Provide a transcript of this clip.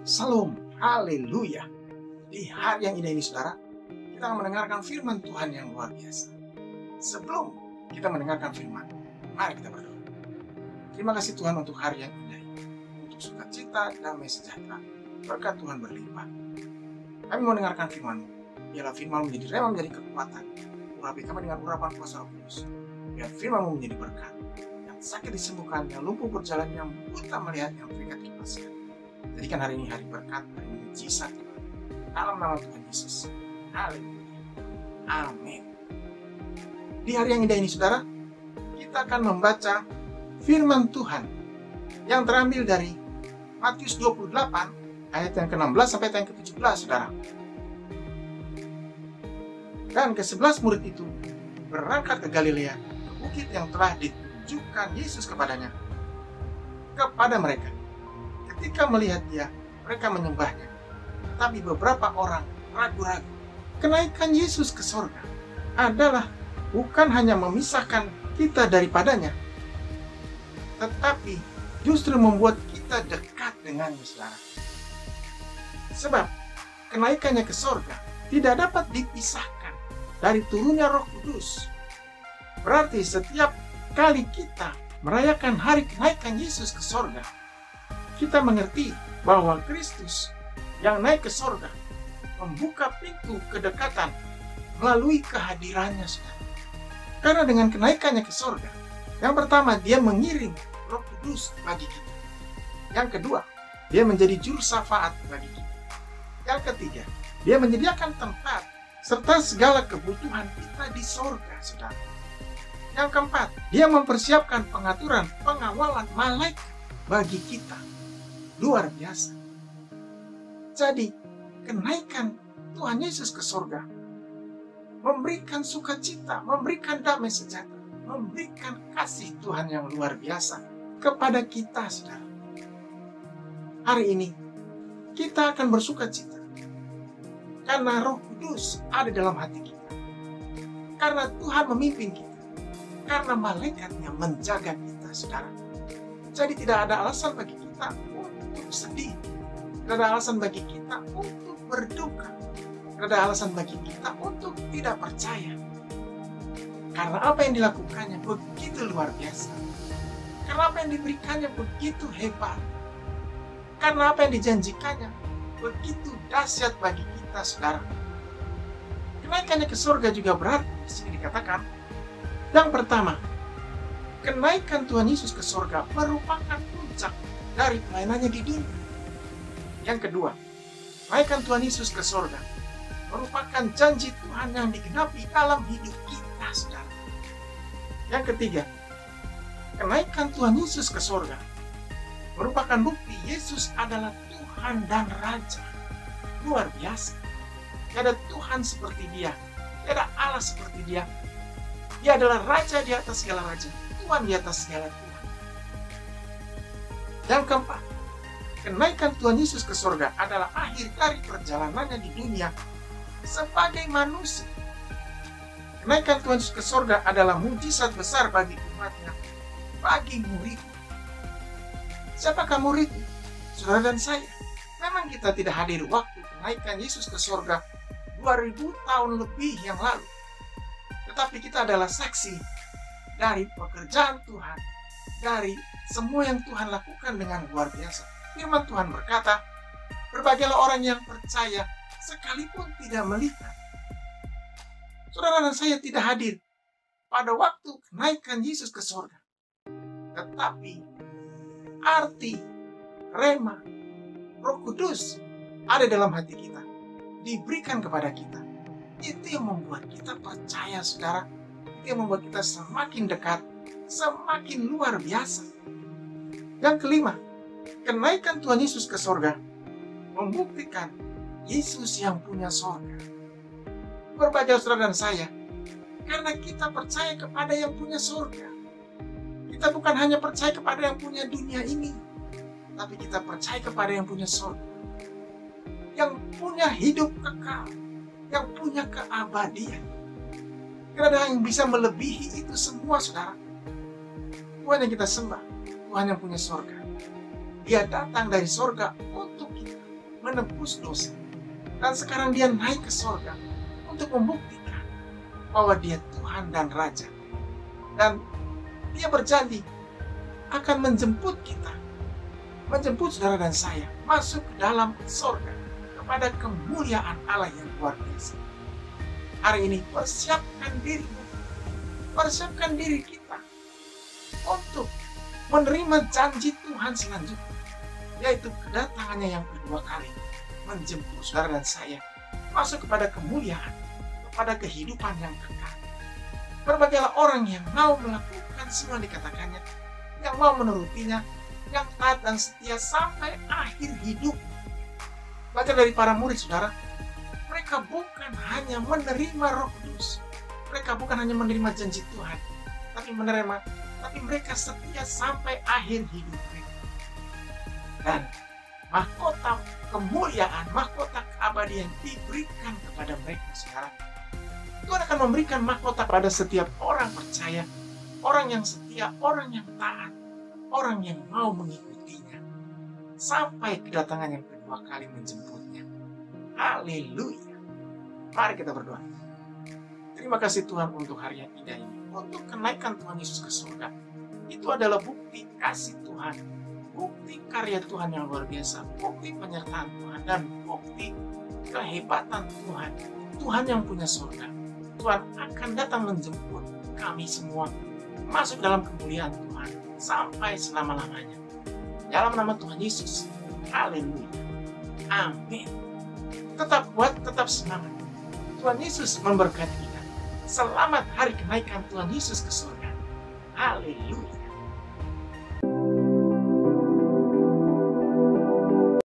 Salam, haleluya. Di hari yang indah ini saudara, kita akan mendengarkan firman Tuhan yang luar biasa. Sebelum kita mendengarkan firman, mari kita berdoa. Terima kasih Tuhan untuk hari yang indah ini, untuk sukacita, damai sejahtera, berkat Tuhan berlimpah. Kami mau mendengarkan firman-Mu, biarlah firman menjadi rema, menjadi kekuatan. Urapi kami dengan urapan kuasa Roh Kudus. Biar firman-Mu menjadi berkat, yang sakit disembuhkan, yang lumpuh berjalan, yang buta melihat, yang terikat dibebaskan. Jadikan hari ini hari berkat, hari mujizat Tuhan. Dalam nama Tuhan Yesus. Haleluya. Amin. Di hari yang indah ini saudara, kita akan membaca firman Tuhan yang terambil dari Matius 28 ayat yang ke-16 sampai yang ke-17 saudara. Dan ke-11 murid itu berangkat ke Galilea, ke bukit yang telah ditunjukkan Yesus kepada mereka. Ketika melihat dia, mereka menyembahnya. Tetapi beberapa orang ragu-ragu. Kenaikan Yesus ke sorga adalah bukan hanya memisahkan kita daripadanya, tetapi justru membuat kita dekat dengannya, saudara. Sebab kenaikannya ke sorga tidak dapat dipisahkan dari turunnya Roh Kudus. Berarti setiap kali kita merayakan hari kenaikan Yesus ke sorga, kita mengerti bahwa Kristus yang naik ke sorga membuka pintu kedekatan melalui kehadirannya, saudara. Karena dengan kenaikannya ke sorga, yang pertama, dia mengirim Roh Kudus bagi kita. Yang kedua, dia menjadi juru syafaat bagi kita. Yang ketiga, dia menyediakan tempat serta segala kebutuhan kita di sorga, saudara. Yang keempat, dia mempersiapkan pengaturan pengawalan malaikat bagi kita. Luar biasa. Jadi, kenaikan Tuhan Yesus ke sorga memberikan sukacita, memberikan damai sejahtera, memberikan kasih Tuhan yang luar biasa kepada kita, saudara. Hari ini, kita akan bersukacita karena Roh Kudus ada dalam hati kita. Karena Tuhan memimpin kita. Karena malaikatnya menjaga kita, saudara. Jadi tidak ada alasan bagi kita untuk sedih. Tidak ada alasan bagi kita untuk berduka. Tidak ada alasan bagi kita untuk tidak percaya. Karena apa yang dilakukannya begitu luar biasa. Karena apa yang diberikannya begitu hebat. Karena apa yang dijanjikannya begitu dahsyat bagi kita, saudara. Kenaikannya ke surga juga berarti di sini dikatakan, yang pertama, kenaikan Tuhan Yesus ke surga merupakan puncak dari pelayanannya di dunia. Yang kedua, kenaikan Tuhan Yesus ke surga merupakan janji Tuhan yang digenapi dalam hidup kita, saudara. Yang ketiga, kenaikan Tuhan Yesus ke surga merupakan bukti Yesus adalah Tuhan dan Raja. Luar biasa. Tidak ada Tuhan seperti dia. Tidak ada Allah seperti dia. Dia adalah Raja di atas segala Raja. Tuhan di atas segala Tuhan. Yang keempat, kenaikan Tuhan Yesus ke surga adalah akhir dari perjalanannya di dunia sebagai manusia. Kenaikan Tuhan Yesus ke surga adalah mujizat besar bagi umatnya, bagi murid. Siapakah murid? Saudara dan saya. Memang kita tidak hadir waktu kenaikan Yesus ke surga 2000 tahun lebih yang lalu. Tetapi kita adalah saksi dari pekerjaan Tuhan, dari semua yang Tuhan lakukan dengan luar biasa. Firman Tuhan berkata, berbahagialah orang yang percaya sekalipun tidak melihat. Saudara dan saya tidak hadir pada waktu kenaikan Yesus ke surga. Tetapi arti, rema, Roh Kudus ada dalam hati kita, diberikan kepada kita. Itu yang membuat kita percaya, saudara. Itu yang membuat kita semakin dekat, semakin luar biasa. Yang kelima, kenaikan Tuhan Yesus ke surga membuktikan Yesus yang punya surga. Berbahagia saudara dan saya, karena kita percaya kepada yang punya surga. Kita bukan hanya percaya kepada yang punya dunia ini, tapi kita percaya kepada yang punya surga, yang punya hidup kekal, yang punya keabadian. Tidak ada yang bisa melebihi itu semua, saudara. Tuhan yang kita sembah, Tuhan yang punya surga. Dia datang dari surga untuk kita. menebus dosa. Dan sekarang dia naik ke sorga untuk membuktikan bahwa dia Tuhan dan Raja. Dan dia berjanji akan menjemput kita, menjemput saudara dan saya masuk ke dalam sorga kepada kemuliaan Allah yang luar biasa. Hari ini persiapkan dirimu, persiapkan diri kita untuk menerima janji Tuhan selanjutnya, yaitu kedatangannya yang kedua kali, menjemput saudara dan saya masuk kepada kemuliaan, kepada kehidupan yang kekal. Berbahagialah orang yang mau melakukan semua yang dikatakannya, yang mau menurutinya, yang taat dan setia sampai akhir hidup. Baca dari para murid, saudara, mereka bukan hanya menerima Roh Kudus, mereka bukan hanya menerima janji Tuhan, tapi mereka setia sampai akhir hidup mereka. Dan mahkota kemuliaan, mahkota keabadian diberikan kepada mereka, saudara. Tuhan akan memberikan mahkota pada setiap orang percaya, orang yang setia, orang yang taat, orang yang mau mengikutinya, sampai kedatangan yang kedua kali menjemputnya. Haleluya. Mari kita berdoa. Terima kasih Tuhan untuk hari yang indah ini, untuk kenaikan Tuhan Yesus ke surga. Itu adalah bukti kasih Tuhan, bukti karya Tuhan yang luar biasa, bukti penyertaan Tuhan, dan bukti kehebatan Tuhan. Tuhan yang punya surga. Tuhan akan datang menjemput kami semua masuk dalam kemuliaan Tuhan sampai selama-lamanya. Dalam nama Tuhan Yesus. Haleluya. Amin. Tetap kuat, tetap semangat. Tuhan Yesus memberkati kita. Selamat hari kenaikan Tuhan Yesus ke surga. Haleluya.